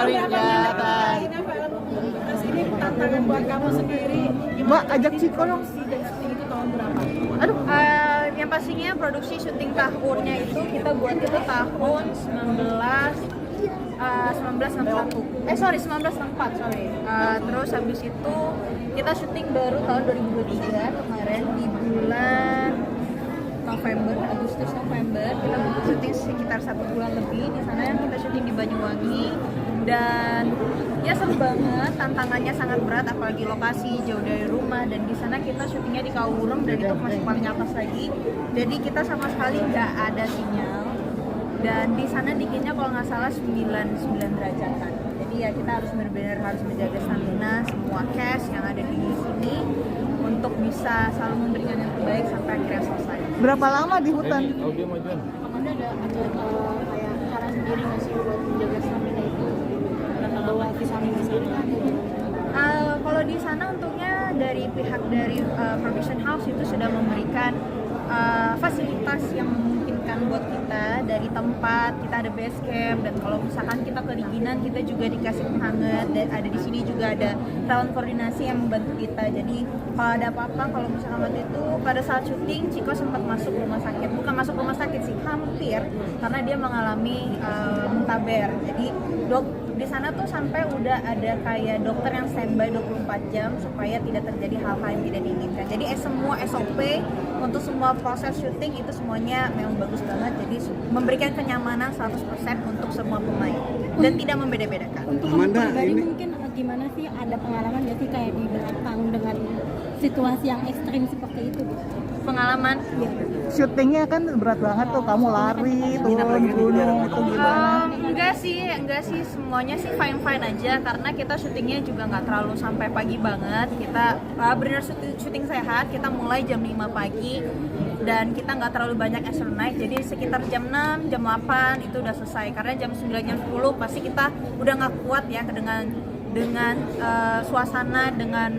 kali kelihatan. Terus ini tantangan buat kamu sendiri. Mbak, ajak Ciko dong. Itu tahun berapa? Aduh, yang pastinya produksi syuting tahunnya itu kita buat itu tahun 1964 sorry. Terus habis itu kita syuting baru tahun 2023 kemarin di bulan Agustus November kita syuting sekitar 1 bulan lebih di sana. Kita syuting di Banyuwangi dan ya seru banget, tantangannya sangat berat apalagi lokasi jauh dari rumah, dan di sana kita syutingnya di Kawurem dan itu masih paling atas lagi, jadi kita sama sekali nggak ada sinyal, dan di sana dinginnya kalau nggak salah 99 derajatan. Jadi ya kita harus benar-benar harus menjaga stamina semua cast yang ada di sini untuk bisa selalu memberikan yang terbaik sampai akhirnya selesai. Berapa lama di hutan? Amanda ada kayak cara sendiri nggak sih buat menjaga stamina itu? Bawa vitamin di sana. Kalau di sana untungnya dari pihak dari production house itu sudah memberikan fasilitas yang memungkinkan buat kita, dari tempat kita ada base camp, dan kalau misalkan kita kedinginan kita juga dikasih penghangat, dan ada di sini juga ada relawan koordinasi yang membantu kita. Jadi kalau ada apa-apa, kalau misalkan waktu itu pada saat syuting Ciko sempat masuk rumah sakit, bukan masuk rumah sakit sih, hampir, karena dia mengalami muntaber. Jadi di sana tuh sampai udah ada kayak dokter yang standby 24 jam supaya tidak terjadi hal-hal yang tidak diinginkan. Jadi semua SOP untuk semua proses syuting itu semuanya memang bagus banget. Jadi memberikan kenyamanan 100% untuk semua pemain dan tidak membeda-bedakan. Untuk Amanda, pribadi ini mungkin gimana sih, ada pengalaman nggak sih kayak di belakang dengan situasi yang ekstrim seperti itu? Pengalaman Syutingnya kan berat banget tuh, kamu lari, turun gunung, itu gimana? enggak sih semuanya sih fine aja, karena kita syutingnya juga nggak terlalu sampai pagi banget. Kita benar syuting sehat, kita mulai jam 5 pagi dan kita nggak terlalu banyak extra night, jadi sekitar jam 6, jam 8 itu udah selesai, karena jam 9, jam 10 pasti kita udah nggak kuat ya dengan suasana, dengan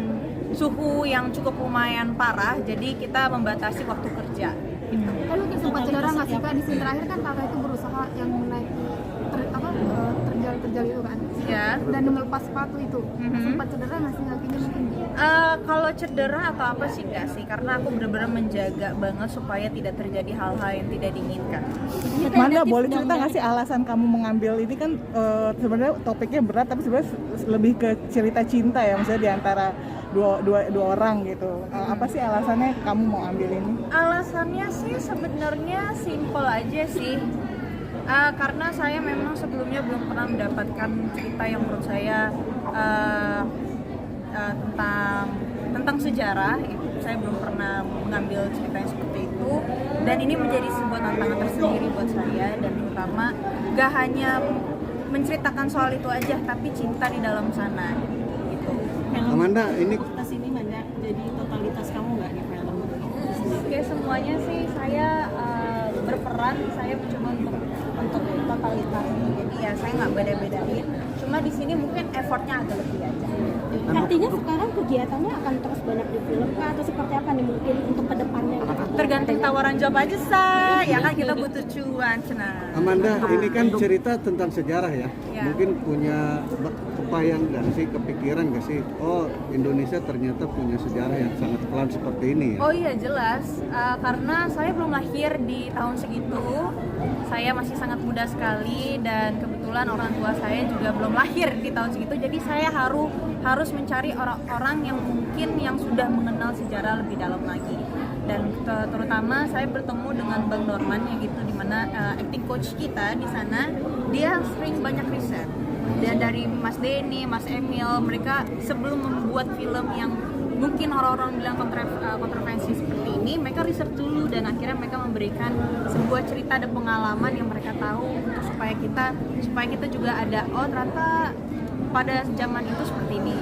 suhu yang cukup lumayan parah, jadi kita membatasi waktu kerja. Kan mungkin sempat cedera nggak sih Kak? Di scene terakhir kan kakak itu berusaha yang menaiki terjal itu kan? Ya. Dan melepas sepatu itu. Sempat cedera nggak sih kakinya mungkin? Kalau cedera atau apa sih enggak sih, karena aku benar-benar menjaga banget supaya tidak terjadi hal-hal yang tidak diinginkan. Manda, boleh cerita nggak sih alasan kamu mengambil ini kan sebenarnya topiknya berat tapi sebenarnya lebih ke cerita cinta ya, maksudnya di antara dua orang gitu. Apa sih alasannya kamu mau ambil ini? Alasannya sih sebenarnya simple aja sih. Karena saya memang sebelumnya belum pernah mendapatkan cerita yang menurut saya tentang sejarah. Saya belum pernah mengambil cerita yang seperti itu, dan ini menjadi sebuah tantangan tersendiri buat saya, dan terutama gak hanya menceritakan soal itu aja, tapi cinta di dalam sana gitu. Amanda, ini Ini Manda, jadi totalitas kamu nggak di film? Oke, semuanya sih saya berperan, saya mencoba untuk totalitas. Jadi ya saya nggak beda-bedain. Cuma di sini mungkin effortnya agak lebih aja. Artinya sekarang kegiatannya akan terus banyak di film kah, atau seperti apa nih mungkin untuk kedepannya? Tergantung tawaran job aja say. Ya kan kita butuh cuan, cenah. Amanda, ini kan cerita tentang sejarah ya. Ya. Mungkin punya kebayang nggak sih, kepikiran nggak sih, oh Indonesia ternyata punya sejarah yang sangat kelam seperti ini ya? Oh iya jelas, karena saya belum lahir di tahun segitu. Saya masih sangat muda sekali, dan kebetulan orang tua saya juga belum lahir di tahun segitu. Jadi saya harus mencari orang-orang yang mungkin yang sudah mengenal sejarah lebih dalam lagi. Dan terutama saya bertemu dengan Bang Norman yang gitu, dimana acting coach kita di sana dia sering banyak riset. Dan dari Mas Denny, Mas Emil, mereka sebelum membuat film yang mungkin orang-orang bilang kontroversi seperti ini, mereka riset dulu dan akhirnya mereka memberikan sebuah cerita dan pengalaman yang mereka tahu supaya kita juga ada, oh ternyata pada zaman itu seperti ini.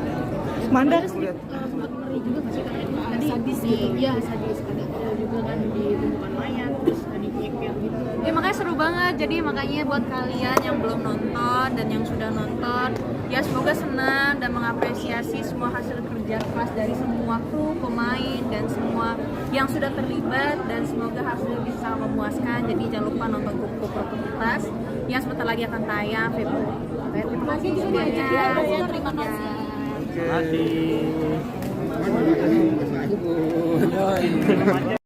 Manda, Sempat ngeri juga nggak sih karena ada sadis gitu? Iya, sadis, ada juga kan di tumpukan mayat, terus ada nyeker gitu. Ya makanya seru banget, jadi makanya buat kalian yang belum nonton dan yang sudah nonton, ya semoga senang dan mengapresiasi semua hasil kerja keras dari semua kru, pemain, dan semua yang sudah terlibat, dan semoga hasilnya bisa memuaskan. Jadi jangan lupa nonton Kupu Perkutas yang sebentar lagi akan tayang Februari. Terima kasih juga semuanya. diajak ya. Terima kasih. Oke. Terima kasih.